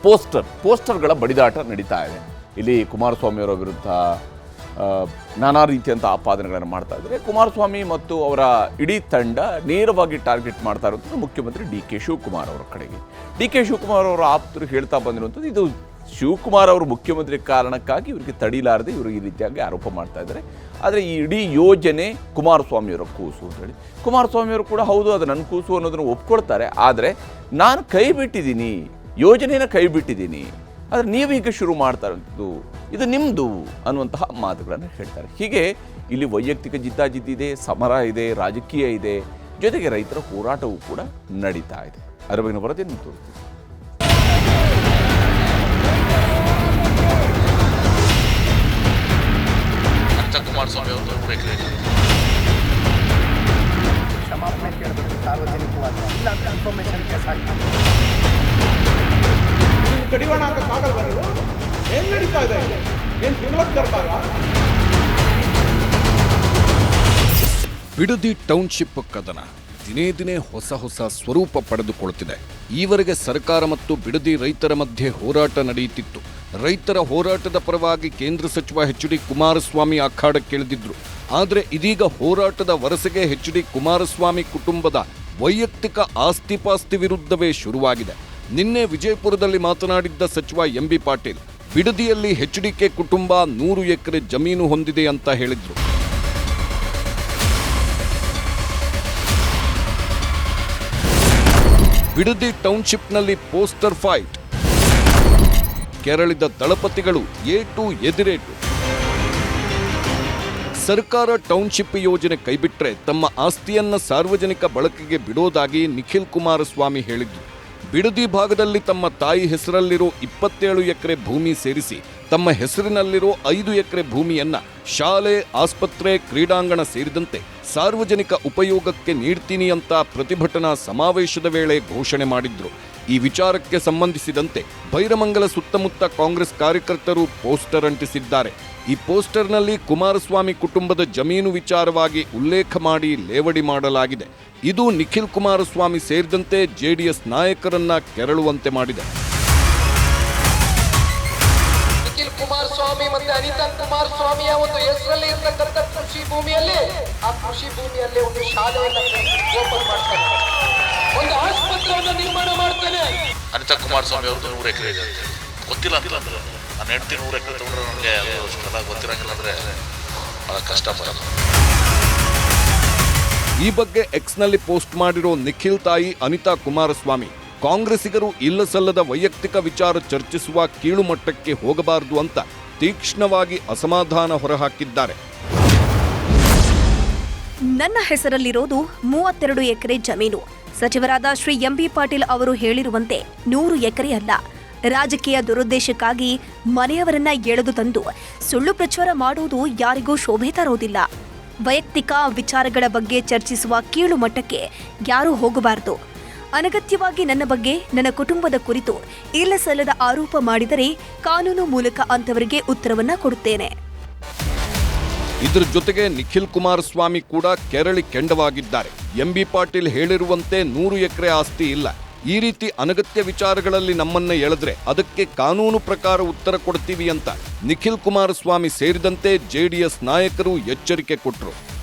ಪೋಸ್ಟರ್ಗಳ ಬಡಿದಾಟ ನಡೀತಾ ಇದೆ. ಇಲ್ಲಿ ಕುಮಾರಸ್ವಾಮಿಯವರ ವಿರುದ್ಧ ನಾನಾ ರೀತಿಯಂಥ ಆಪಾದನೆಗಳನ್ನು ಮಾಡ್ತಾ ಇದ್ದಾರೆ. ಕುಮಾರಸ್ವಾಮಿ ಮತ್ತು ಅವರ ಇಡೀ ತಂಡ ನೇರವಾಗಿ ಟಾರ್ಗೆಟ್ ಮಾಡ್ತಾ ಇರುವಂಥದ್ದು ಮುಖ್ಯಮಂತ್ರಿ ಡಿ ಕೆ ಶಿವಕುಮಾರ್ ಅವರ ಕಡೆಗೆ. ಡಿ ಕೆ ಶಿವಕುಮಾರ್ ಅವರ ಆಪ್ತರು ಹೇಳ್ತಾ ಬಂದಿರುವಂಥದ್ದು, ಇದು ಶಿವಕುಮಾರ್ ಅವರು ಮುಖ್ಯಮಂತ್ರಿ ಕಾರಣಕ್ಕಾಗಿ ಇವರಿಗೆ ತಡೀಲಾರದೆ ಇವರು ಈ ರೀತಿಯಾಗಿ ಆರೋಪ ಮಾಡ್ತಾ ಇದ್ದಾರೆ. ಆದರೆ ಈ ಇಡೀ ಯೋಜನೆ ಕುಮಾರಸ್ವಾಮಿಯವರ ಕೂಸು ಅಂತೇಳಿ, ಕುಮಾರಸ್ವಾಮಿಯವರು ಕೂಡ ಹೌದು ಅದು ನನ್ನ ಕೂಸು ಅನ್ನೋದನ್ನು ಒಪ್ಕೊಳ್ತಾರೆ. ಆದರೆ ನಾನು ಕೈ ಬಿಟ್ಟಿದ್ದೀನಿ, ಯೋಜನೆಯನ್ನು ಕೈ ಬಿಟ್ಟಿದ್ದೀನಿ, ಆದರೆ ನೀವೀಗ ಶುರು ಮಾಡ್ತಾ ಇರೋದು ಇದು ನಿಮ್ಮದು ಅನ್ನುವಂತಹ ಮಾತುಗಳನ್ನು ಹೇಳ್ತಾರೆ. ಹೀಗೆ ಇಲ್ಲಿ ವೈಯಕ್ತಿಕ ಜಿದ್ದಾಜಿದ್ದಿದೆ, ಸಮರ ಇದೆ, ರಾಜಕೀಯ ಇದೆ, ಜೊತೆಗೆ ರೈತರ ಹೋರಾಟವೂ ಕೂಡ ನಡೀತಾ ಇದೆ. ಅದರ ಬಗ್ಗೆ ವರದಿಯನ್ನು ತೋರಿಸ್ತೀವಿ. ಕುಮಾರಸ್ವಾಮಿ ಅವರು ಕ್ಷಮಾಪಣೆ ಕೇಳಬೇಕು ಸಾರ್ವಜನಿಕವಾಗಿ, ಇಲ್ಲಾಂದ್ರೆ ಇನ್ಫಾರ್ಮೇಶನ್ ಕೇಸ್ ಹಾಕಿ ಕಡಿವಾಣ ಹಾಕಕ್ಕಾಗಲ್ವ? ನೀವು ಏನು ನಡೀತಾ ಇದೆ? ಏನು ತಿಳುವಳಿಕೆ ಬರ್ತಾರ? ಬಿಡದಿ ಟೌನ್ಶಿಪ್ ಕದನ ದಿನೇ ದಿನೇ ಹೊಸ ಸ್ವರೂಪ ಪಡೆದುಕೊಳ್ಳುತ್ತಿದೆ. ಈವರೆಗೆ ಸರ್ಕಾರ ಮತ್ತು ಬಿಡದಿ ರೈತರ ಮಧ್ಯೆ ಹೋರಾಟ ನಡೆಯುತ್ತಿತ್ತು. ರೈತರ ಹೋರಾಟದ ಪರವಾಗಿ ಕೇಂದ್ರ ಸಚಿವ ಎಚ್.ಡಿ. ಕುಮಾರಸ್ವಾಮಿ ಅಖಾಡಕ್ಕಿಳಿದಿದ್ರು. ಆದರೆ ಇದೀಗ ಹೋರಾಟದ ವರಸೆಗೆ ಎಚ್.ಡಿ. ಕುಮಾರಸ್ವಾಮಿ ಕುಟುಂಬದ ವೈಯಕ್ತಿಕ ಆಸ್ತಿಪಾಸ್ತಿ ವಿರುದ್ಧವೇ ಶುರುವಾಗಿದೆ. ನಿನ್ನೆ ವಿಜಯಪುರದಲ್ಲಿ ಮಾತನಾಡಿದ್ದ ಸಚಿವ ಎಂ.ಬಿ. ಪಾಟೀಲ್, ಬಿಡದಿಯಲ್ಲಿ ಎಚ್.ಡಿ.ಕೆ ಕುಟುಂಬ 100 ಎಕರೆ ಜಮೀನು ಹೊಂದಿದೆ ಅಂತ ಹೇಳಿದ್ರು. ಬಿಡದಿ ಟೌನ್ಶಿಪ್ನಲ್ಲಿ ಪೋಸ್ಟರ್ ಫೈಟ್, ಕೆರಳಿದ ದಳಪತಿಗಳು ಏಟು ಎದಿರೇಟು. ಸರ್ಕಾರ ಟೌನ್ಶಿಪ್ ಯೋಜನೆ ಕೈಬಿಟ್ರೆ ತಮ್ಮ ಆಸ್ತಿಯನ್ನ ಸಾರ್ವಜನಿಕ ಬಳಕೆಗೆ ಬಿಡೋದಾಗಿ ನಿಖಿಲ್ ಕುಮಾರಸ್ವಾಮಿ ಹೇಳಿದ್ರು. ಬಿಡದಿ ಭಾಗದಲ್ಲಿ ತಮ್ಮ ತಾಯಿ ಹೆಸರಲ್ಲಿರೋ 27 ಎಕರೆ ಭೂಮಿ ಸೇರಿಸಿ ತಮ್ಮ ಹೆಸರಿನಲ್ಲಿರೋ 5 ಎಕರೆ ಭೂಮಿಯನ್ನ ಶಾಲೆ, ಆಸ್ಪತ್ರೆ, ಕ್ರೀಡಾಂಗಣ ಸೇರಿದಂತೆ ಸಾರ್ವಜನಿಕ ಉಪಯೋಗಕ್ಕೆ ನೀಡ್ತೀನಿ ಅಂತ ಪ್ರತಿಭಟನಾ ಸಮಾವೇಶದ ವೇಳೆ ಘೋಷಣೆ ಮಾಡಿದ್ರು. ಈ ವಿಚಾರಕ್ಕೆ ಸಂಬಂಧಿಸಿದಂತೆ ಬೈರಮಂಗಲ ಸುತ್ತಮುತ್ತ ಕಾಂಗ್ರೆಸ್ ಕಾರ್ಯಕರ್ತರು ಪೋಸ್ಟರ್ ಅಂಟಿಸಿದ್ದಾರೆ. ಈ ಪೋಸ್ಟರ್ನಲ್ಲಿ ಕುಮಾರಸ್ವಾಮಿ ಕುಟುಂಬದ ಜಮೀನು ವಿಚಾರವಾಗಿ ಉಲ್ಲೇಖ ಮಾಡಿ ಲೇವಡಿ ಮಾಡಲಾಗಿದೆ. ಇದು ನಿಖಿಲ್ ಕುಮಾರಸ್ವಾಮಿ ಸೇರಿದಂತೆ ಜೆಡಿಎಸ್ ನಾಯಕರನ್ನ ಕೆರಳುವಂತೆ ಮಾಡಿದೆ. ನಿಖಿಲ್ ಕುಮಾರಸ್ವಾಮಿ ಮತ್ತೆ ಅನಿತಾ ಕುಮಾರಸ್ವಾಮಿಯ ಒಂದು ಹೆಸರಲ್ಲಿ ಇರತಕ್ಕಂಥ ಕೃಷಿ ಭೂಮಿಯಲ್ಲಿ, ಆ ಕೃಷಿ ಭೂಮಿಯಲ್ಲಿ ಒಂದು ಶಾಲೆಯನ್ನು ಓಪನ್ ಮಾಡ್ತಾನೆ, ಒಂದು ಆಸ್ಪತ್ರೆಯನ್ನು ನಿರ್ಮಾಣ ಮಾಡ್ತಾನೆ. ಅನಿತಾ ಕುಮಾರಸ್ವಾಮಿ ಅವ್ರದ್ದು 100 ಎಕರೆ ಇದೆ ಅಂತ ಗೊತ್ತಿಲ್ಲ ಅಂತ ಅಂದ್ರೆ ನನ್ನ ಹೆಂಡತಿ 100 ಎಕರೆ ತಗೊಂಡ್ರೆ ನನಗೆ ಅದು ಅಷ್ಟೆಲ್ಲ ಗೊತ್ತಿರಂಗಿಲ್ಲ ಅಂದರೆ ಭಾಳ ಕಷ್ಟ ಬರಲ್ಲ. ಈ ಬಗ್ಗೆ ಎಕ್ಸ್ನಲ್ಲಿ ಪೋಸ್ಟ್ ಮಾಡಿರೋ ನಿಖಿಲ್ ತಾಯಿ ಅನಿತಾ ಕುಮಾರಸ್ವಾಮಿ, ಕಾಂಗ್ರೆಸ್ಸಿಗರು ಇಲ್ಲ ಸಲ್ಲದ ವೈಯಕ್ತಿಕ ವಿಚಾರ ಚರ್ಚಿಸುವ ಕೀಳು ಮಟ್ಟಕ್ಕೆ ಹೋಗಬಾರದು ಅಂತ ತೀಕ್ಷ್ಣವಾಗಿ ಅಸಮಾಧಾನ ಹೊರಹಾಕಿದ್ದಾರೆ. ನನ್ನ ಹೆಸರಲ್ಲಿರೋದು 32 ಎಕರೆ ಜಮೀನು. ಸಚಿವರಾದ ಶ್ರೀ ಎಂ.ಬಿ. ಪಾಟೀಲ್ ಅವರು ಹೇಳಿರುವಂತೆ 100 ಎಕರೆ ಅಲ್ಲ. ರಾಜಕೀಯ ದುರುದ್ದೇಶಕ್ಕಾಗಿ ಮನೆಯವರನ್ನ ಎಳೆದು ತಂದು ಸುಳ್ಳು ಪ್ರಚಾರ ಮಾಡುವುದು ಯಾರಿಗೂ ಶೋಭೆ ತರೋದಿಲ್ಲ. ವೈಯಕ್ತಿಕ ವಿಚಾರಗಳ ಬಗ್ಗೆ ಚರ್ಚಿಸುವ ಕೀಳು ಮಟ್ಟಕ್ಕೆ ಯಾರೂ ಹೋಗಬಾರದು. ಅನಗತ್ಯವಾಗಿ ನನ್ನ ಬಗ್ಗೆ, ನನ್ನ ಕುಟುಂಬದ ಕುರಿತು ಇಲ್ಲ ಸಲ್ಲದ ಆರೋಪ ಮಾಡಿದರೆ ಕಾನೂನು ಮೂಲಕ ಅಂತವರಿಗೆ ಉತ್ತರವನ್ನ ಕೊಡುತ್ತೇನೆ. ಇದರ ಜೊತೆಗೆ ನಿಖಿಲ್ ಕುಮಾರಸ್ವಾಮಿ ಕೂಡ ಕೆರಳಿ ಕೆಂಡವಾಗಿದ್ದಾರೆ. ಎಂ.ಬಿ. ಪಾಟೀಲ್ ಹೇಳಿರುವಂತೆ 100 ಎಕರೆ ಆಸ್ತಿ ಇಲ್ಲ. ಈ ರೀತಿ ಅನಗತ್ಯ ವಿಚಾರಗಳಲ್ಲಿ ನಮ್ಮನ್ನ ಎಳೆದ್ರೆ ಅದಕ್ಕೆ ಕಾನೂನು ಪ್ರಕಾರ ಉತ್ತರ ಕೊಡ್ತೀವಿ ಅಂತ ನಿಖಿಲ್ ಕುಮಾರಸ್ವಾಮಿ ಸೇರಿದಂತೆ ಜೆಡಿಎಸ್ ನಾಯಕರು ಎಚ್ಚರಿಕೆ ಕೊಟ್ಟರು.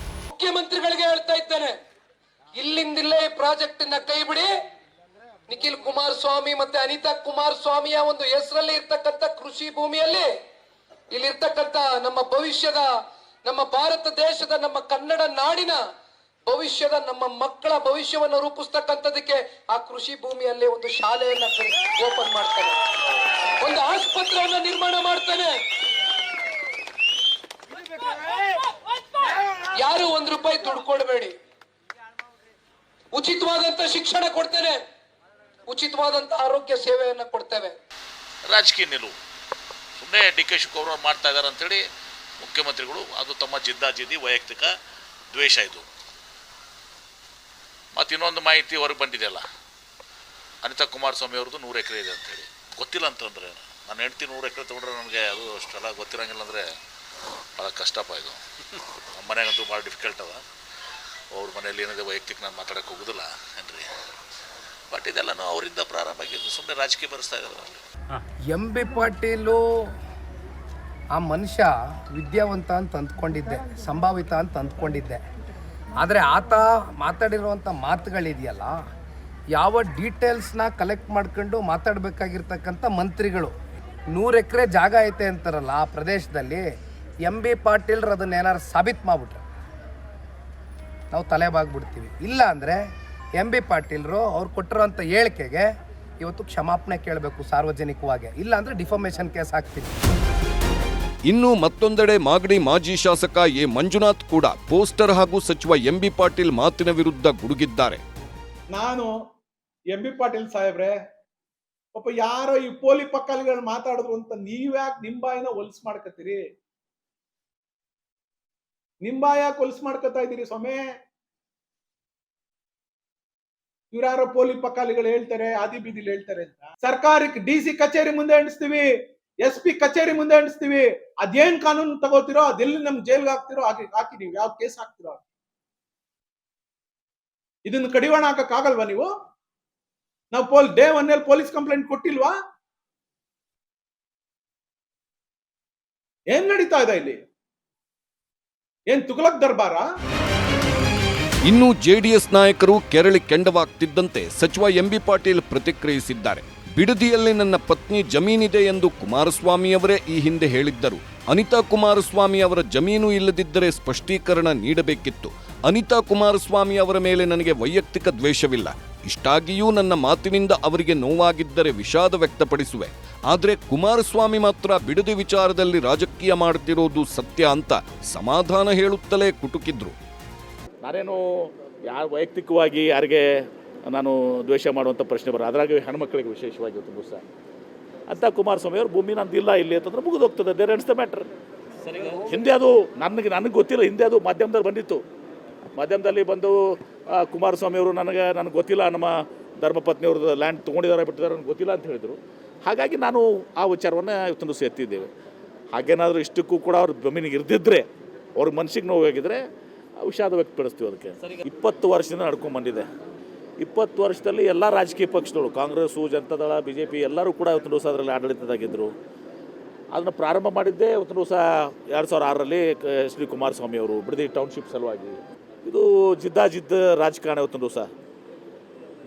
ಮುಖ್ಯಮಂತ್ರಿಗಳಿಗೆ ಹೇಳ್ತಾ ಇದ್ದೇನೆ, ಇಲ್ಲಿಂದಿಲ್ಲೇ ಈ ಪ್ರಾಜೆಕ್ಟ್ ಅನ್ನ ಕೈ ಬಿಡಿ. ನಿಖಿಲ್ ಕುಮಾರಸ್ವಾಮಿ ಮತ್ತೆ ಅನಿತಾ ಕುಮಾರಸ್ವಾಮಿಯ ಒಂದು ಹೆಸರಲ್ಲಿ ಇರ್ತಕ್ಕಂಥ ಕೃಷಿ ಭೂಮಿಯಲ್ಲಿ ಇಲ್ಲಿರ್ತಕ್ಕಂಥ ನಮ್ಮ ಭವಿಷ್ಯದ, ನಮ್ಮ ಭಾರತ ದೇಶದ, ನಮ್ಮ ಕನ್ನಡ ನಾಡಿನ ಭವಿಷ್ಯದ, ನಮ್ಮ ಮಕ್ಕಳ ಭವಿಷ್ಯವನ್ನು ರೂಪಿಸ್ತಕ್ಕಂಥದಕ್ಕೆ ಆ ಕೃಷಿ ಭೂಮಿಯಲ್ಲಿ ಒಂದು ಶಾಲೆಯನ್ನ ಓಪನ್ ಮಾಡ್ತಾನೆ, ಒಂದು ಆಸ್ಪತ್ರೆಯನ್ನು ನಿರ್ಮಾಣ ಮಾಡ್ತಾನೆ. ಯಾರು ₹1 ದುಡ್ಡು ಕೊಡಬೇಡಿ. ಉಚಿತವಾದಂತ ಶಿಕ್ಷಣ ಕೊಡ್ತೇನೆ, ಉಚಿತವಾದಂತ ಆರೋಗ್ಯ ಸೇವೆಯನ್ನ ಕೊಡ್ತೇವೆ. ರಾಜಕೀಯ ನಿಲುವು ಸುಮ್ಮನೆ ಡಿ ಕೆ ಶಿವಕುಮಾರ್ ಮಾಡ್ತಾ ಇದ್ದಾರೆ ಅಂತೇಳಿ ಮುಖ್ಯಮಂತ್ರಿಗಳು, ಅದು ತಮ್ಮ ಜಿದ್ದಾಜಿದ್ದಿ ವೈಯಕ್ತಿಕ ದ್ವೇಷ. ಇದು ಮತ್ತು ಇನ್ನೊಂದು ಮಾಹಿತಿ ಹೊರಗೆ ಬಂದಿದೆಯಲ್ಲ, ಅನಿತಾ ಕುಮಾರಸ್ವಾಮಿ ಅವ್ರದ್ದು 100 ಎಕರೆ ಇದೆ ಅಂತೇಳಿ ಗೊತ್ತಿಲ್ಲ ಅಂತಂದರೆ, ನನ್ನ ಹೆಂಡತಿ 100 ಎಕರೆ ತೊಗೊಂಡ್ರೆ ನನಗೆ ಅದು ಅಷ್ಟೆಲ್ಲ ಗೊತ್ತಿರಂಗಿಲ್ಲ ಅಂದರೆ ಭಾಳ ಕಷ್ಟಪ್ಪ. ಇದು ನಮ್ಮ ಮನೆಗಂತೂ ಭಾಳ ಡಿಫಿಕಲ್ಟ್ ಅದ. ಅವ್ರ ಮನೇಲಿ ಏನಿದೆ ವೈಯಕ್ತಿಕ ನಾನು ಮಾತಾಡೋಕ್ಕೆ ಹೋಗೋದಿಲ್ಲ ಏನ್ರಿ. ಬಟ್ ಇದೆಲ್ಲನೂ ಅವರಿಂದ ಪ್ರಾರಂಭ ಆಗಿದ್ದು, ಸುಮ್ಮನೆ ರಾಜಕೀಯ ಬರೆಸ್ತಾ ಇದ್ದಾರೆ. ಎಂ ಬಿ ಪಾಟೀಲು ಆ ಮನುಷ್ಯ ವಿದ್ಯಾವಂತ ಅಂತ ಅಂದ್ಕೊಂಡಿದ್ದೆ, ಸಂಭಾವಿತ ಅಂತ ಅಂದ್ಕೊಂಡಿದ್ದೆ. ಆದರೆ ಆತ ಮಾತಾಡಿರುವಂಥ ಮಾತುಗಳಿದೆಯಲ್ಲ, ಯಾವ ಡೀಟೇಲ್ಸ್ನ ಕಲೆಕ್ಟ್ ಮಾಡ್ಕೊಂಡು ಮಾತಾಡಬೇಕಾಗಿರ್ತಕ್ಕಂಥ ಮಂತ್ರಿಗಳು 100 ಎಕರೆ ಜಾಗ ಐತೆ ಅಂತಾರಲ್ಲ ಆ ಪ್ರದೇಶದಲ್ಲಿ, ಎಂ ಬಿ ಪಾಟೀಲ್ರು ಅದನ್ನೇನಾರು ಸಾಬೀತು ಮಾಡಿಬಿಟ್ರೆ ನಾವು ತಲೆಬಾಗ್ಬಿಡ್ತೀವಿ. ಇಲ್ಲ ಅಂದರೆ ಎಂ ಬಿ ಪಾಟೀಲ್ರು ಅವ್ರು ಕೊಟ್ಟಿರೋಂಥ ಹೇಳಿಕೆಗೆ ಇವತ್ತು ಕ್ಷಮಾಪಣೆ ಕೇಳಬೇಕು ಸಾರ್ವಜನಿಕವಾಗಿ, ಇಲ್ಲ ಅಂದರೆ ಡಿಫಾಮೇಷನ್ ಕೇಸ್ ಹಾಕ್ತೀವಿ. ಇನ್ನು ಮತ್ತೊಂದೆಡೆ ಮಾಗಡಿ ಮಾಜಿ ಶಾಸಕ ಎ ಮಂಜುನಾಥ್ ಕೂಡ ಪೋಸ್ಟರ್ ಹಾಗೂ ಸಚಿವ ಎಂ ಬಿ ಪಾಟೀಲ್ ಮಾತಿನ ವಿರುದ್ಧ ಗುಡುಗಿದ್ದಾರೆ. ನಾನು ಎಂ ಬಿ ಪಾಟೀಲ್ ಸಾಹೇಬ್ರೆ, ಪಾಪ ಯಾರೋ ಈ ಪೋಲಿ ಪಕ್ಕಾಲಿಗಳು ಮಾತಾಡಿದ್ರು ಅಂತ ನೀವ್ಯಾಕೆ ನಿಂಬಾಯಿನ ಹೊಲ್ಸ್ ಮಾಡ್ಕತ್ತೀರಿ? ನಿಂಬಾಯ ಹೊಲ್ಸ್ ಮಾಡ್ಕೊತಾ ಇದ್ದೀರಿ ಸ್ವಾಮಿ? ಇವ್ರ್ಯಾರೋ ಪೋಲಿ ಪಕ್ಕಾಲಿಗಳು ಹೇಳ್ತಾರೆ, ಆದಿ ಬೀದಿಲಿ ಹೇಳ್ತಾರೆ ಅಂತ. ಸರ್ಕಾರಕ್ಕೆ DC ಕಚೇರಿ ಮುಂದೆ ಅಂಟಿಸ್ತೀವಿ, SP ಕಚೇರಿ ಮುಂದೆ ಅಂಟಿಸ್ತೀವಿ. ಅದೇನ್ ಕಾನೂನು ತಗೋತಿರೋ ಅದೆಲ್ಲಿ ನಮ್ ಜೈಲ್ಗೆ ಹಾಕ್ತಿರೋ ಹಾಕಿ, ನೀವು ಯಾವ ಕೇಸ್ ಹಾಕ್ತಿರೋ. ಇದನ್ನು ಕಡಿವಾಣ ಹಾಕಕ್ಕಾಗಲ್ವಾ ನೀವು? ನಾವು ಡೇ 1 ಪೊಲೀಸ್ ಕಂಪ್ಲೇಂಟ್ ಕೊಟ್ಟಿಲ್ವಾ? ಏನ್ ನಡೀತಾ ಇದೆ ಇಲ್ಲಿ? ಏನ್ ತುಘಲಕ್ ದರ್ಬಾರ? ಇನ್ನು ಜೆಡಿಎಸ್ ನಾಯಕರು ಕೆರಳಿ ಕೆಂಡವಾಗ್ತಿದ್ದಂತೆ ಸಚಿವ ಎಂ ಬಿ ಪಾಟೀಲ್ ಪ್ರತಿಕ್ರಿಯಿಸಿದ್ದಾರೆ. ಬಿಡದಿಯಲ್ಲಿ ನನ್ನ ಪತ್ನಿ ಜಮೀನಿದೆ ಎಂದು ಕುಮಾರಸ್ವಾಮಿ ಅವರೇ ಈ ಹಿಂದೆ ಹೇಳಿದ್ದರು. ಅನಿತಾ ಕುಮಾರಸ್ವಾಮಿ ಅವರ ಜಮೀನು ಇಲ್ಲದಿದ್ದರೆ ಸ್ಪಷ್ಟೀಕರಣ ನೀಡಬೇಕಿತ್ತು. ಅನಿತಾ ಕುಮಾರಸ್ವಾಮಿ ಅವರ ಮೇಲೆ ನನಗೆ ವೈಯಕ್ತಿಕ ದ್ವೇಷವಿಲ್ಲ. ಇಷ್ಟಾಗಿಯೂ ನನ್ನ ಮಾತಿನಿಂದ ಅವರಿಗೆ ನೋವಾಗಿದ್ದರೆ ವಿಷಾದ ವ್ಯಕ್ತಪಡಿಸುವೆ. ಆದರೆ ಕುಮಾರಸ್ವಾಮಿ ಮಾತ್ರ ಬಿಡದಿ ವಿಚಾರದಲ್ಲಿ ರಾಜಕೀಯ ಮಾಡುತ್ತಿರೋದು ಸತ್ಯ ಅಂತ ಸಮಾಧಾನ ಹೇಳುತ್ತಲೇ ಕುಟುಕಿದ್ರು. ನಾನೇನು ವೈಯಕ್ತಿಕವಾಗಿ ಯಾರಿಗೆ ನಾನು ದ್ವೇಷ ಮಾಡುವಂಥ ಪ್ರಶ್ನೆ ಬರೋದು, ಅದರಾಗಿ ಹೆಣ್ಮಕ್ಳಿಗೆ ವಿಶೇಷವಾಗಿ ತುಂಬ ಸಹ ಅಂತ ಕುಮಾರಸ್ವಾಮಿ ಅವರು ಭೂಮಿ ನಂದಿಲ್ಲ ಇಲ್ಲಿ ಅಂತಂದ್ರೆ ಮುಗಿದೋಗ್ತದೆ. There ends the matter. ಹಿಂದೆ ಅದು ನನಗೆ ಗೊತ್ತಿಲ್ಲ, ಹಿಂದೆ ಅದು ಮಾಧ್ಯಮದಲ್ಲಿ ಬಂದಿತ್ತು. ಮಾಧ್ಯಮದಲ್ಲಿ ಬಂದು ಕುಮಾರಸ್ವಾಮಿ ಅವರು ನನಗೆ ಗೊತ್ತಿಲ್ಲ, ನಮ್ಮ ಧರ್ಮಪತ್ನಿಯವ್ರದ್ದು ಲ್ಯಾಂಡ್ ತೊಗೊಂಡಿದ್ದಾರೆ ಬಿಟ್ಟಿದ್ದಾರೆ ನನಗೆ ಗೊತ್ತಿಲ್ಲ ಅಂತ ಹೇಳಿದರು. ಹಾಗಾಗಿ ನಾನು ಆ ವಿಚಾರವನ್ನು ಇವತ್ತೊಂದು ದಿವಸ ಎತ್ತಿದ್ದೇವೆ. ಹಾಗೇನಾದರೂ ಇಷ್ಟಕ್ಕೂ ಕೂಡ ಅವ್ರ ಜಮೀನಿಗೆ ಇರ್ದಿದ್ರೆ, ಅವ್ರ ಮನಸ್ಸಿಗೆ ನೋವಾಗಿದ್ದರೆ ವಿಷಾದ ವ್ಯಕ್ತಪಡಿಸ್ತೀವಿ. ಅದಕ್ಕೆ 20 ವರ್ಷದಿಂದ ನಡ್ಕೊಂಡು ಬಂದಿದೆ. 20 ವರ್ಷದಲ್ಲಿ ಎಲ್ಲ ರಾಜಕೀಯ ಪಕ್ಷಗಳು, ಕಾಂಗ್ರೆಸ್ಸು, ಜನತಾದಳ, BJP ಎಲ್ಲರೂ ಕೂಡ ಇವತ್ತೊಂದು ದಿವಸ ಅದರಲ್ಲಿ ಆಡಳಿತದಾಗಿದ್ದರು. ಅದನ್ನು ಪ್ರಾರಂಭ ಮಾಡಿದ್ದೇ ಇವತ್ತೊಂದು ದಿವಸ 2006ರಲ್ಲಿ SD ಕುಮಾರಸ್ವಾಮಿ ಅವರು ಬಿಡದಿ ಟೌನ್ಶಿಪ್ ಸಲುವಾಗಿ. ಇದು ಜಿದ್ದಾಜಿದ್ದ ರಾಜಕಾರಣ. ಇವತ್ತೊಂದು ದಿವಸ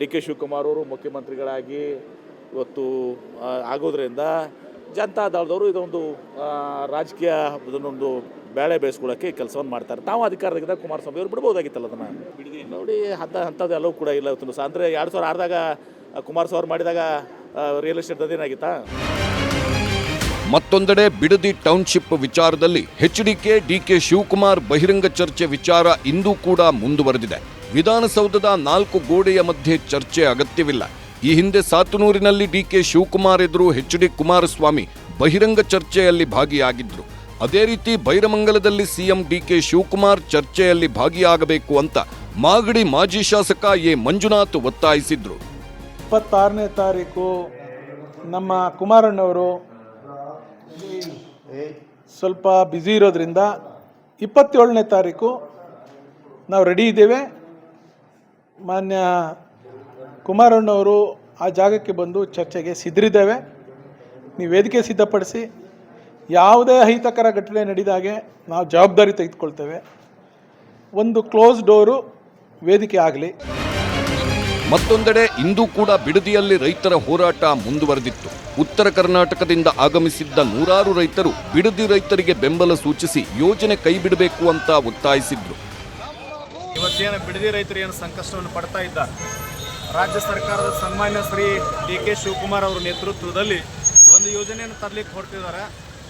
DK ಶಿವಕುಮಾರ್ ಅವರು ಮುಖ್ಯಮಂತ್ರಿಗಳಾಗಿ ಇವತ್ತು ಆಗೋದ್ರಿಂದ ಜನತಾದಳದವರು ಇದೊಂದು ರಾಜಕೀಯ ಇದನ್ನೊಂದು ಬೇಳೆ ಬೇಯಿಸ್ಕೊಳ್ಳೋಕ್ಕೆ ಕೆಲಸವನ್ನು ಮಾಡ್ತಾರೆ. ತಾವು ಅಧಿಕಾರದಾಗ ಕುಮಾರಸ್ವಾಮಿ ಅವರು ಬಿಡ್ಬೋದಾಗಿತ್ತಲ್ಲ ಅದನ್ನು. ನೋಡಿ ಅಂಥದ್ದು ಎಲ್ಲವೂ ಕೂಡ ಇಲ್ಲ ಇವತ್ತು ದಿವಸ. ಅಂದರೆ 2006ದಾಗ ಕುಮಾರಸ್ವಾಮಿ ಮಾಡಿದಾಗ ರಿಯಲ್ ಎಸ್ಟೇಟ್ ಅದೇನಾಗಿತ್ತಾ? ಮತ್ತೊಂದೆಡೆ ಬಿಡದಿ ಟೌನ್ಶಿಪ್ ವಿಚಾರದಲ್ಲಿ HDK DK ಶಿವಕುಮಾರ್ ಬಹಿರಂಗ ಚರ್ಚೆ ವಿಚಾರ ಇಂದೂ ಕೂಡ ಮುಂದುವರೆದಿದೆ. ವಿಧಾನಸೌಧದ 4 ಗೋಡೆಯ ಮಧ್ಯೆ ಚರ್ಚೆ ಅಗತ್ಯವಿಲ್ಲ. ಈ ಹಿಂದೆ ಸಾತನೂರಿನಲ್ಲಿ DK ಶಿವಕುಮಾರ್ ಎದುರು HD ಕುಮಾರಸ್ವಾಮಿ ಬಹಿರಂಗ ಚರ್ಚೆಯಲ್ಲಿ ಭಾಗಿಯಾಗಿದ್ರು. ಅದೇ ರೀತಿ ಬೈರಮಂಗಲದಲ್ಲಿ CM DK ಶಿವಕುಮಾರ್ ಚರ್ಚೆಯಲ್ಲಿ ಭಾಗಿಯಾಗಬೇಕು ಅಂತ ಮಾಗಡಿ ಮಾಜಿ ಶಾಸಕ ಎ ಮಂಜುನಾಥ್ ಒತ್ತಾಯಿಸಿದ್ರು. 26ನೇ ತಾರೀಕು ನಮ್ಮ ಕುಮಾರಣ್ಣವರು ಸ್ವಲ್ಪ ಬ್ಯುಸಿ ಇರೋದ್ರಿಂದ 27ನೇ ತಾರೀಕು ನಾವು ರೆಡಿ ಇದ್ದೇವೆ. ಮಾನ್ಯ ಕುಮಾರಣ್ಣವರು ಆ ಜಾಗಕ್ಕೆ ಬಂದು ಚರ್ಚೆಗೆ ಸಿದ್ಧರಿದ್ದೇವೆ. ನೀವು ವೇದಿಕೆ ಸಿದ್ಧಪಡಿಸಿ, ಯಾವುದೇ ಅಹಿತಕರ ಘಟನೆ ನಡೆದಾಗೆ ನಾವು ಜವಾಬ್ದಾರಿ ತೆಗೆದುಕೊಳ್ತೇವೆ. ಒಂದು ಕ್ಲೋಸ್ ಡೋರು ವೇದಿಕೆ ಆಗಲಿ. ಮತ್ತೊಂದೆಡೆ ಇಂದೂ ಕೂಡ ಬಿಡದಿಯಲ್ಲಿ ರೈತರ ಹೋರಾಟ ಮುಂದುವರೆದಿತ್ತು. ಉತ್ತರ ಕರ್ನಾಟಕದಿಂದ ಆಗಮಿಸಿದ್ದ ನೂರಾರು ರೈತರು ಬಿಡದಿ ರೈತರಿಗೆ ಬೆಂಬಲ ಸೂಚಿಸಿ ಯೋಜನೆ ಕೈಬಿಡಬೇಕು ಅಂತ ಒತ್ತಾಯಿಸಿದ್ರು. ಇವತ್ತೇನು ಬಿಡದಿ ರೈತರು ಏನು ಸಂಕಷ್ಟವನ್ನು ಪಡ್ತಾ ಇದ್ದಾರೆ, ರಾಜ್ಯ ಸರ್ಕಾರದ ಸನ್ಮಾನ್ಯ ಶ್ರೀ DK ಶಿವಕುಮಾರ್ ಅವರ ನೇತೃತ್ವದಲ್ಲಿ ಒಂದು ಯೋಜನೆಯನ್ನು ತರಲಿಕ್ಕೆ ಹೊರಟಿದ್ದಾರೆ.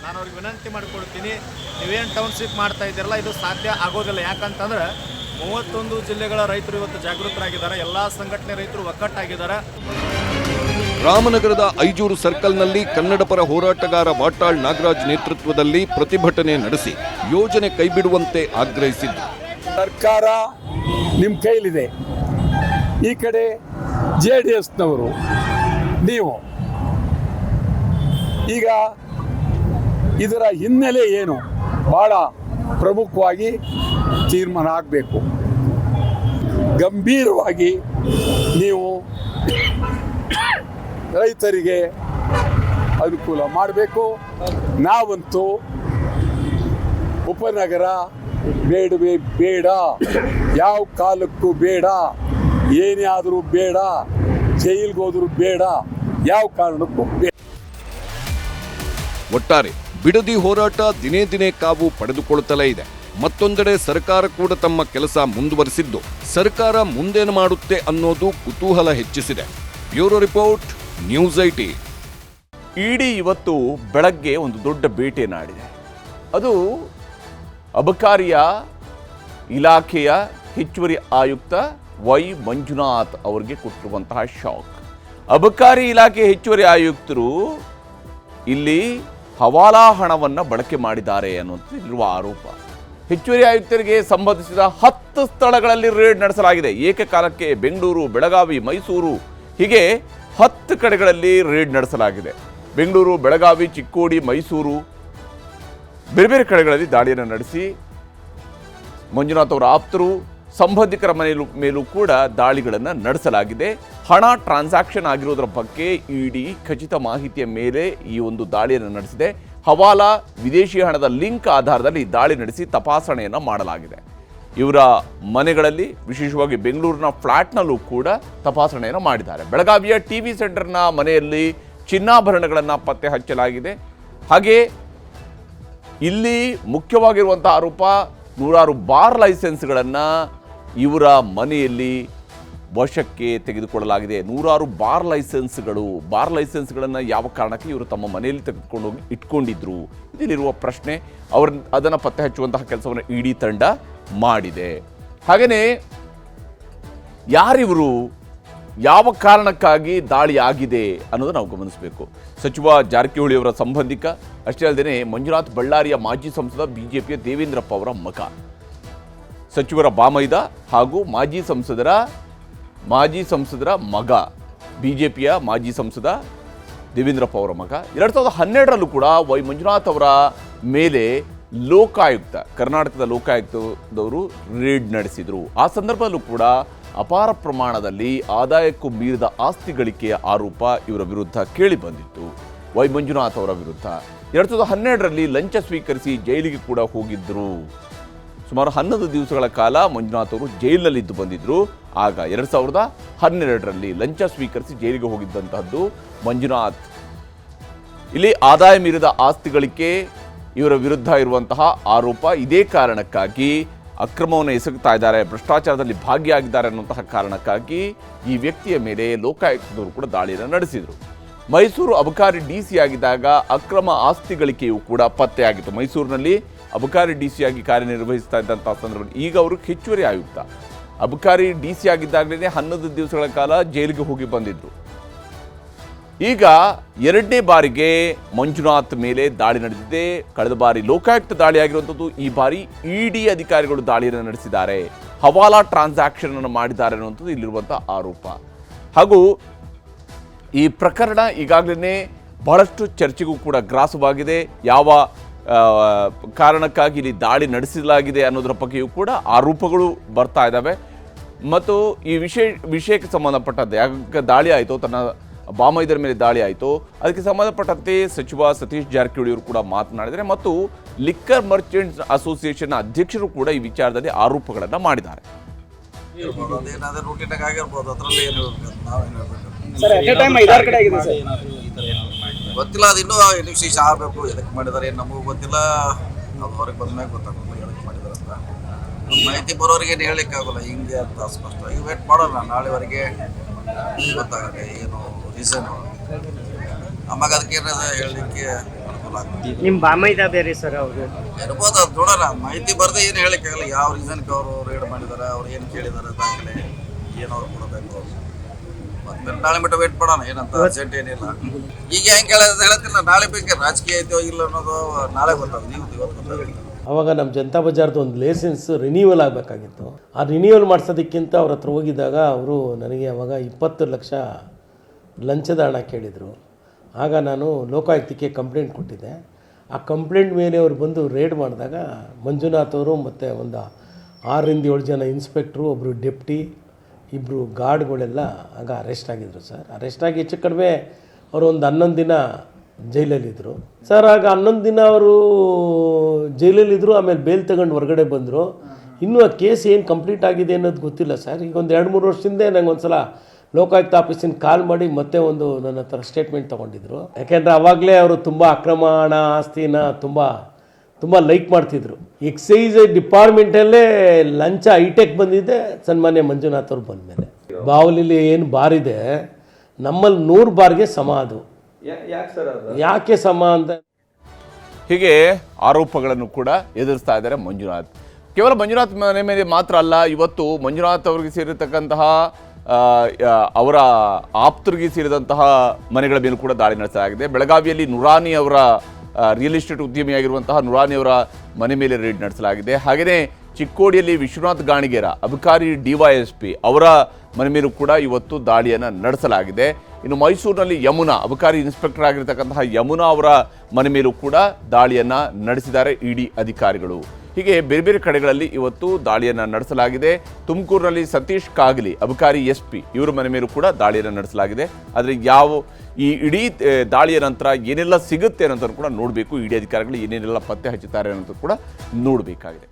ನಾನು ಅವ್ರಿಗೆ ವಿನಂತಿ ಮಾಡಿಕೊಡ್ತೀನಿ, ನೀವೇನು ಟೌನ್ಶಿಪ್ ಮಾಡ್ತಾ ಇದ್ದೀರಲ್ಲ ಇದು ಸಾಧ್ಯ ಆಗೋದಿಲ್ಲ. ಯಾಕಂತಂದ್ರೆ 31 ಜಿಲ್ಲೆಗಳ ರೈತರು ಇವತ್ತು ಜಾಗೃತರಾಗಿದ್ದಾರೆ. ಎಲ್ಲ ಸಂಘಟನೆ ರೈತರು ಒಕ್ಕಟ್ಟಾಗಿದ್ದಾರೆ. ರಾಮನಗರದ ಐಜೂರು ಸರ್ಕಲ್ನಲ್ಲಿ ಕನ್ನಡಪರ ಹೋರಾಟಗಾರ ವಾಟಾಳ್ ನಾಗರಾಜ್ ನೇತೃತ್ವದಲ್ಲಿ ಪ್ರತಿಭಟನೆ ನಡೆಸಿ ಯೋಜನೆ ಕೈಬಿಡುವಂತೆ ಆಗ್ರಹಿಸಿದ್ರು. ಸರ್ಕಾರ ನಿಮ್ಮ ಕೈಲಿದೆ, ಈ ಕಡೆ JDSನವರು ನೀವು. ಈಗ ಇದರ ಹಿನ್ನೆಲೆ ಏನು ಭಾಳ ಪ್ರಮುಖವಾಗಿ ತೀರ್ಮಾನ ಆಗಬೇಕು. ಗಂಭೀರವಾಗಿ ನೀವು ರೈತರಿಗೆ ಅನುಕೂಲ ಮಾಡಬೇಕು. ನಾವಂತೂ ಉಪನಗರ ಬೇಡವೇ ಬೇಡ, ಯಾವ ಕಾಲಕ್ಕೂ ಬೇಡ, ಏನೇ ಆದರೂ ಬೇಡ, ಜೈಲಿಗೆ ಹೋದರೂ ಬೇಡ, ಯಾವ ಕಾರಣಕ್ಕೂ ಬೇಡ. ಒಟ್ಟಾರೆ ಬಿಡದಿ ಹೋರಾಟ ದಿನೇ ದಿನೇ ಕಾವು ಪಡೆದುಕೊಳ್ಳುತ್ತಲೇ ಇದೆ. ಮತ್ತೊಂದೆಡೆ ಸರ್ಕಾರ ಕೂಡ ತಮ್ಮ ಕೆಲಸ ಮುಂದುವರಿಸಿದ್ದು, ಸರ್ಕಾರ ಮುಂದೇನು ಮಾಡುತ್ತೆ ಅನ್ನೋದು ಕುತೂಹಲ ಹೆಚ್ಚಿಸಿದೆ. Bureau report, news 18. ಇಡಿ ಇವತ್ತು ಬೆಳಗ್ಗೆ ಒಂದು ದೊಡ್ಡ ಭೇಟಿಯನ್ನಾಡಿದೆ. ಅದು ಅಬಕಾರಿಯ ಇಲಾಖೆಯ ಹೆಚ್ಚುವರಿ ಆಯುಕ್ತ ವೈ ಮಂಜುನಾಥ್ ಅವರಿಗೆ ಕೊಟ್ಟಿರುವಂತಹ ಶಾಕ್. ಅಬಕಾರಿ ಇಲಾಖೆ ಹೆಚ್ಚುವರಿ ಆಯುಕ್ತರು ಇಲ್ಲಿ ಹವಾಲಾ ಹಣವನ್ನು ಬಳಕೆ ಮಾಡಿದ್ದಾರೆ ಅನ್ನುವಂಥದ್ದು ಇಲ್ಲಿರುವ ಆರೋಪ. ಹೆಚ್ಚುವರಿ ಆಯುಕ್ತರಿಗೆ ಸಂಬಂಧಿಸಿದ 10 ಸ್ಥಳಗಳಲ್ಲಿ ರೇಡ್ ನಡೆಸಲಾಗಿದೆ. ಏಕಕಾಲಕ್ಕೆ ಬೆಂಗಳೂರು, ಬೆಳಗಾವಿ, ಮೈಸೂರು ಹೀಗೆ 10 ಕಡೆಗಳಲ್ಲಿ ರೇಡ್ ನಡೆಸಲಾಗಿದೆ. ಬೆಂಗಳೂರು, ಬೆಳಗಾವಿ, ಚಿಕ್ಕೋಡಿ, ಮೈಸೂರು ಬೇರೆ ಬೇರೆ ಕಡೆಗಳಲ್ಲಿ ದಾಳಿಯನ್ನು ನಡೆಸಿ ಮಂಜುನಾಥ್ ಅವರ ಆಪ್ತರು, ಸಂಬಂಧಿಕರ ಮೇಲೂ ಕೂಡ ದಾಳಿಗಳನ್ನು ನಡೆಸಲಾಗಿದೆ. ಹಣ ಟ್ರಾನ್ಸಾಕ್ಷನ್ ಆಗಿರೋದರ ಬಗ್ಗೆ ಇಡಿ ಖಚಿತ ಮಾಹಿತಿಯ ಮೇಲೆ ಈ ಒಂದು ದಾಳಿಯನ್ನು ನಡೆಸಿದೆ. ಹವಾಲಾ ವಿದೇಶಿ ಹಣದ ಲಿಂಕ್ ಆಧಾರದಲ್ಲಿ ದಾಳಿ ನಡೆಸಿ ತಪಾಸಣೆಯನ್ನು ಮಾಡಲಾಗಿದೆ. ಇವರ ಮನೆಗಳಲ್ಲಿ, ವಿಶೇಷವಾಗಿ ಬೆಂಗಳೂರಿನ ಫ್ಲಾಟ್ನಲ್ಲೂ ಕೂಡ ತಪಾಸಣೆಯನ್ನು ಮಾಡಿದ್ದಾರೆ. ಬೆಳಗಾವಿಯ ಟಿವಿ ಸೆಂಟರ್ನ ಮನೆಯಲ್ಲಿ ಚಿನ್ನಾಭರಣಗಳನ್ನು ಪತ್ತೆ ಹಚ್ಚಲಾಗಿದೆ. ಹಾಗೆ ಇಲ್ಲಿ ಮುಖ್ಯವಾಗಿರುವಂಥ ಆರೋಪ, ನೂರಾರು ಬಾರ್ ಲೈಸೆನ್ಸ್ಗಳನ್ನು ಇವರ ಮನೆಯಲ್ಲಿ ವಶಕ್ಕೆ ತೆಗೆದುಕೊಳ್ಳಲಾಗಿದೆ. ನೂರಾರು ಬಾರ್ ಲೈಸೆನ್ಸ್ಗಳನ್ನು ಯಾವ ಕಾರಣಕ್ಕೆ ಇವರು ತಮ್ಮ ಮನೆಯಲ್ಲಿ ತೆಗೆದುಕೊಂಡು ಹೋಗಿ ಇಟ್ಕೊಂಡಿದ್ರು, ಇದರಲ್ಲಿರುವ ಪ್ರಶ್ನೆ. ಅದನ್ನು ಪತ್ತೆ ಹಚ್ಚುವಂತಹ ಕೆಲಸವನ್ನು ಇಡಿ ತಂಡ ಮಾಡಿದೆ. ಹಾಗೆಯೇ ಯಾರಿವರು, ಯಾವ ಕಾರಣಕ್ಕಾಗಿ ದಾಳಿ ಆಗಿದೆ ಅನ್ನೋದು ನಾವು ಗಮನಿಸಬೇಕು. ಸಚಿವ ಜಾರಕಿಹೊಳಿ ಅವರ ಸಂಬಂಧಿಕ, ಅಷ್ಟೇ ಅಲ್ಲದೆ ಮಂಜುನಾಥ್ ಬಳ್ಳಾರಿಯ ಮಾಜಿ ಸಂಸದ, ಬಿಜೆಪಿಯ ದೇವೇಂದ್ರಪ್ಪ ಅವರ ಮಗ, ಸಚಿವರ ಬಾಮೈದ ಹಾಗೂ ಮಾಜಿ ಸಂಸದರ ಮಗ, ಬಿಜೆಪಿಯ ಮಾಜಿ ಸಂಸದ ದೇವೇಂದ್ರಪ್ಪ ಅವರ ಮಗ. 2012ರಲ್ಲೂ ಕೂಡ ವೈ ಮಂಜುನಾಥ್ ಅವರ ಮೇಲೆ ಲೋಕಾಯುಕ್ತ, ಕರ್ನಾಟಕದ ಲೋಕಾಯುಕ್ತದವರು ರೇಡ್ ನಡೆಸಿದರು. ಆ ಸಂದರ್ಭದಲ್ಲೂ ಕೂಡ ಅಪಾರ ಪ್ರಮಾಣದಲ್ಲಿ ಆದಾಯಕ್ಕೂ ಮೀರಿದ ಆಸ್ತಿ ಗಳಿಕೆಯ ಆರೋಪ ಇವರ ವಿರುದ್ಧ ಕೇಳಿ ಬಂದಿತ್ತು. ವೈ ಮಂಜುನಾಥ್ ಅವರ ವಿರುದ್ಧ 2012ರಲ್ಲಿ ಲಂಚ ಸ್ವೀಕರಿಸಿ ಜೈಲಿಗೆ ಕೂಡ ಹೋಗಿದ್ದರು. ಸುಮಾರು 11 ದಿವಸಗಳ ಕಾಲ ಮಂಜುನಾಥ್ ಅವರು ಜೈಲಿನಲ್ಲಿದ್ದು ಬಂದಿದ್ದರು. ಆಗ 2012ರಲ್ಲಿ ಲಂಚ ಸ್ವೀಕರಿಸಿ ಜೈಲಿಗೆ ಹೋಗಿದ್ದಂತಹದ್ದು ಮಂಜುನಾಥ್. ಇಲ್ಲಿ ಆದಾಯ ಮೀರಿದ ಆಸ್ತಿ ಗಳಿಕೆ ಇವರ ವಿರುದ್ಧ ಇರುವಂತಹ ಆರೋಪ. ಇದೇ ಕಾರಣಕ್ಕಾಗಿ ಅಕ್ರಮವನ್ನು ಎಸಗುತ್ತಾ ಇದ್ದಾರೆ, ಭ್ರಷ್ಟಾಚಾರದಲ್ಲಿ ಭಾಗಿಯಾಗಿದ್ದಾರೆ ಅನ್ನುವಂತಹ ಕಾರಣಕ್ಕಾಗಿ ಈ ವ್ಯಕ್ತಿಯ ಮೇಲೆ ಲೋಕಾಯುಕ್ತದವರು ಕೂಡ ದಾಳಿಯನ್ನು ನಡೆಸಿದರು. ಮೈಸೂರು ಅಬಕಾರಿ DC ಆಗಿದ್ದಾಗ ಅಕ್ರಮ ಆಸ್ತಿ ಗಳಿಕೆಯೂ ಕೂಡ ಪತ್ತೆಯಾಗಿತ್ತು. ಮೈಸೂರಿನಲ್ಲಿ ಅಬಕಾರಿ DC ಆಗಿ ಕಾರ್ಯನಿರ್ವಹಿಸ್ತಾ ಇದ್ದಂಥ ಸಂದರ್ಭದಲ್ಲಿ ಈಗ ಅವರು ಹೆಚ್ಚುವರಿ ಆಯುಕ್ತ. ಅಬಕಾರಿ DC ಆಗಿದ್ದಾಗಲೇ 11 ದಿವಸಗಳ ಕಾಲ ಜೈಲಿಗೆ ಹೋಗಿ ಬಂದಿದ್ದರು. ಈಗ 2ನೇ ಬಾರಿಗೆ ಮಂಜುನಾಥ್ ಮೇಲೆ ದಾಳಿ ನಡೆದಿದೆ. ಕಳೆದ ಬಾರಿ ಲೋಕಾಯುಕ್ತ ದಾಳಿಯಾಗಿರುವಂಥದ್ದು, ಈ ಬಾರಿ ಇಡಿ ಅಧಿಕಾರಿಗಳು ದಾಳಿಯನ್ನು ನಡೆಸಿದ್ದಾರೆ, ಹವಾಲಾ ಟ್ರಾನ್ಸಾಕ್ಷನ್ ಅನ್ನು ಮಾಡಿದ್ದಾರೆ ಅನ್ನುವಂಥದ್ದು ಇಲ್ಲಿರುವಂಥ ಆರೋಪ. ಹಾಗೂ ಈ ಪ್ರಕರಣ ಈಗಾಗಲೇ ಬಹಳಷ್ಟು ಚರ್ಚೆಗೂ ಕೂಡ ಗ್ರಾಸವಾಗಿದೆ. ಯಾವ ಕಾರಣಕ್ಕಾಗಿ ಇಲ್ಲಿ ದಾಳಿ ನಡೆಸಲಾಗಿದೆ ಅನ್ನೋದರ ಬಗ್ಗೆಯೂ ಕೂಡ ಆರೋಪಗಳು ಬರ್ತಾ ಇದ್ದಾವೆ. ಮತ್ತು ಈ ವಿಷಯಕ್ಕೆ ಸಂಬಂಧಪಟ್ಟಂತೆ ಯಾಕೆ ದಾಳಿ ಆಯಿತು, ತನ್ನ ಬಾಮೈದರ ಮೇಲೆ ದಾಳಿ ಆಯಿತು, ಅದಕ್ಕೆ ಸಂಬಂಧಪಟ್ಟಂತೆ ಸಚಿವ ಸತೀಶ್ ಜಾರಕಿಹೊಳಿ ಅವರು ಕೂಡ ಮಾತನಾಡಿದ್ದಾರೆ. ಮತ್ತು ಲಿಕ್ಕರ್ ಮರ್ಚೆಂಟ್ಸ್ ಅಸೋಸಿಯೇಷನ್ ಅಧ್ಯಕ್ಷರು ಕೂಡ ಈ ವಿಚಾರದಲ್ಲಿ ಆರೋಪಗಳನ್ನು ಮಾಡಿದ್ದಾರೆ. ಗೊತ್ತಿಲ್ಲ, ಅದು ಇನ್ನೂ ಇನ್ವೆಸ್ಟಿಗೇಷನ್ ಆಗಬೇಕು. ಎದಕ್ಕೆ ಮಾಡಿದ್ದಾರೆ ಏನು ನಮಗೂ ಗೊತ್ತಿಲ್ಲ. ಅದು ಹೊರಗೆ ಬಂದ್ಮೇಲೆ ಗೊತ್ತಾಗಲ್ಲ ಎದಕ್ಕೆ ಮಾಡಿದ್ದಾರೆ ಅಂತ. ಮಾಹಿತಿ ಬರೋರಿಗೆ ಏನು ಹೇಳಲಿಕ್ಕೆ ಆಗೋಲ್ಲ ಹಿಂಗೆ ಅಂತ ಸ್ಪಷ್ಟವಾಗಿ ವೇಟ್ ಮಾಡೋಣ. ನಾಳೆವರೆಗೆ ಗೊತ್ತಾಗುತ್ತೆ ಏನು ರೀಸನ್. ಆವಾಗ ಅದಕ್ಕೆ ಏನಾದ ಹೇಳಲಿಕ್ಕೆ ಅನುಕೂಲ ಆಗ್ತದೆ. ನಿಮ್ಮ ಬಾಮೈದ ಬೇರೆ ಸರ್ ಅವರು ಇರ್ಬೋದು, ಅದು ನೋಡೋಣ. ಮಾಹಿತಿ ಬರದೆ ಏನು ಹೇಳಲಿಕ್ಕೆ ಆಗಲ್ಲ. ಯಾವ ರೀಸನ್ಗೆ ಅವರು ರೇಡ್ ಮಾಡಿದ್ದಾರೆ, ಅವ್ರು ಏನು ಕೇಳಿದ್ದಾರೆ ದಾಖಲೆ, ಏನು ಅವ್ರು ಕೊಡಬೇಕು. ಮತ್ತೆ ನಾಳೆ ಮಟ್ಟ ವೇಟ್ ಮಾಡೋಣ. ಏನಂತ ಅರ್ಜೆಂಟ್ ಏನಿಲ್ಲ. ಈಗ ಹೆಂಗೆ ಹೇಳೋದಿಲ್ಲ, ನಾಳೆ ಬೇಕು. ರಾಜಕೀಯ ಐತೋ ಇಲ್ಲ ಅನ್ನೋದು ನಾಳೆ ಗೊತ್ತಾಗುತ್ತೆ, ಇವತ್ತು ಗೊತ್ತಾಗುತ್ತೆ. ಅವಾಗ ನಮ್ಮ ಜನತಾ ಬಜಾರ್ದು ಒಂದು ಲೈಸೆನ್ಸ್ ರಿನ್ಯೂವಲ್ ಆಗಬೇಕಾಗಿತ್ತು. ಆ ರಿನ್ಯೂವಲ್ ಮಾಡಿಸೋದಕ್ಕಿಂತ ಅವ್ರ ಹತ್ರ ಹೋಗಿದ್ದಾಗ ಅವರು ನನಗೆ ಅವಾಗ 20 ಲಕ್ಷ ಲಂಚದ ಹಣ ಕೇಳಿದರು. ಆಗ ನಾನು ಲೋಕಾಯುಕ್ತಕ್ಕೆ ಕಂಪ್ಲೇಂಟ್ ಕೊಟ್ಟಿದ್ದೆ. ಆ ಕಂಪ್ಲೇಂಟ್ ಮೇಲೆ ಅವರು ಬಂದು ರೇಡ್ ಮಾಡಿದಾಗ ಮಂಜುನಾಥ್ ಅವರು ಮತ್ತು ಒಂದು 6-7 ಜನ ಇನ್ಸ್ಪೆಕ್ಟ್ರು, ಒಬ್ಬರು ಡೆಪ್ಟಿ, 2 ಗಾರ್ಡ್ಗಳೆಲ್ಲ ಆಗ ಅರೆಸ್ಟ್ ಆಗಿದ್ರು ಸರ್. ಅರೆಸ್ಟ್ ಆಗಿ ಹೆಚ್ಚು ಕಡಿಮೆ ಅವರು ಒಂದು 11 ದಿನ ಜೈಲಲ್ಲಿದ್ದರು ಸರ್. ಆಗ 11 ದಿನ ಅವರು ಜೈಲಲ್ಲಿದ್ದರು, ಆಮೇಲೆ ಬೇಲ್ ತಗೊಂಡು ಹೊರಗಡೆ ಬಂದರು. ಇನ್ನೂ ಆ ಕೇಸ್ ಏನು ಕಂಪ್ಲೀಟ್ ಆಗಿದೆ ಅನ್ನೋದು ಗೊತ್ತಿಲ್ಲ ಸರ್. ಈಗ ಒಂದು 2-3 ವರ್ಷದಿಂದ ನಂಗೆ ಒಂದು ಸಲ ಲೋಕಾಯುಕ್ತ ಆಫೀಸಿನ ಕಾಲ್ ಮಾಡಿ ಮತ್ತೆ ಒಂದು ನನ್ನ ಹತ್ರ ಸ್ಟೇಟ್ಮೆಂಟ್ ತೊಗೊಂಡಿದ್ರು. ಯಾಕೆಂದರೆ ಆವಾಗಲೇ ಅವರು ತುಂಬ ಅಕ್ರಮ ಹಣ ಆಸ್ತಿನ ತುಂಬ ಲೈಕ್ ಮಾಡ್ತಿದ್ರು. ಎಕ್ಸೈಸ್ ಡಿಪಾರ್ಟ್ಮೆಂಟಲ್ಲೇ ಲಂಚ ಹೈಟೆಕ್ ಬಂದಿದೆ ಸನ್ಮಾನ್ಯ ಮಂಜುನಾಥ್ ಅವ್ರು ಬಂದಮೇಲೆ. ಬಾವಲಿಲಿ ಏನು ಬಾರ್ ಇದೆ ನಮ್ಮಲ್ಲಿ 100 ಬಾರ್ಗೆ ಸಮ. ಅದು ಯಾಕೆ ಸಮ ಅಂತ ಹೀಗೆ ಆರೋಪಗಳನ್ನು ಕೂಡ ಎದುರಿಸ್ತಾ ಇದ್ದಾರೆ ಮಂಜುನಾಥ್. ಕೇವಲ ಮಂಜುನಾಥ್ ಮನೆ ಮೇಲೆ ಮಾತ್ರ ಅಲ್ಲ, ಇವತ್ತು ಮಂಜುನಾಥ್ ಅವರಿಗೆ ಸೇರಿರ್ತಕ್ಕಂತಹ ಅವರ ಆಪ್ತರಿಗೆ ಸೇರಿದಂತಹ ಮನೆಗಳ ಮೇಲೂ ಕೂಡ ದಾಳಿ ನಡೆಸಲಾಗಿದೆ. ಬೆಳಗಾವಿಯಲ್ಲಿ ನುರಾನಿ ಅವರ ರಿಯಲ್ ಎಸ್ಟೇಟ್ ಉದ್ಯಮಿಯಾಗಿರುವಂತಹ ನುರಾನಿ ಅವರ ಮನೆ ಮೇಲೆ ರೇಡ್ ನಡೆಸಲಾಗಿದೆ. ಹಾಗೆಯೇ ಚಿಕ್ಕೋಡಿಯಲ್ಲಿ ವಿಶ್ವನಾಥ್ ಗಾಣಿಗೇರ ಅಬಕಾರಿ DYSP ಅವರ ಮನೆ ಮೇಲೂ ಕೂಡ ಇವತ್ತು ದಾಳಿಯನ್ನು ನಡೆಸಲಾಗಿದೆ. ಇನ್ನು ಮೈಸೂರಿನಲ್ಲಿ ಯಮುನಾ ಅಬಕಾರಿ ಇನ್ಸ್ಪೆಕ್ಟರ್ ಆಗಿರ್ತಕ್ಕಂತಹ ಯಮುನಾ ಅವರ ಮನೆ ಮೇಲೂ ಕೂಡ ದಾಳಿಯನ್ನು ನಡೆಸಿದ್ದಾರೆ ED ಅಧಿಕಾರಿಗಳು. ಹೀಗೆ ಬೇರೆ ಬೇರೆ ಕಡೆಗಳಲ್ಲಿ ಇವತ್ತು ದಾಳಿಯನ್ನು ನಡೆಸಲಾಗಿದೆ. ತುಮಕೂರಿನಲ್ಲಿ ಸತೀಶ್ ಕಾಗಲಿ ಅಬಕಾರಿ SP ಇವರ ಮನೆ ಮೇಲೂ ಕೂಡ ದಾಳಿಯನ್ನು ನಡೆಸಲಾಗಿದೆ. ಆದರೆ ಈ ಇಡೀ ದಾಳಿಯ ನಂತರ ಏನೆಲ್ಲ ಸಿಗುತ್ತೆ ಅನ್ನೋದನ್ನು ಕೂಡ ನೋಡಬೇಕು. ED ಅಧಿಕಾರಿಗಳು ಏನೇನೆಲ್ಲ ಪತ್ತೆ ಹಚ್ಚುತ್ತಾರೆ ಅನ್ನೋದು ಕೂಡ ನೋಡಬೇಕಾಗಿದೆ.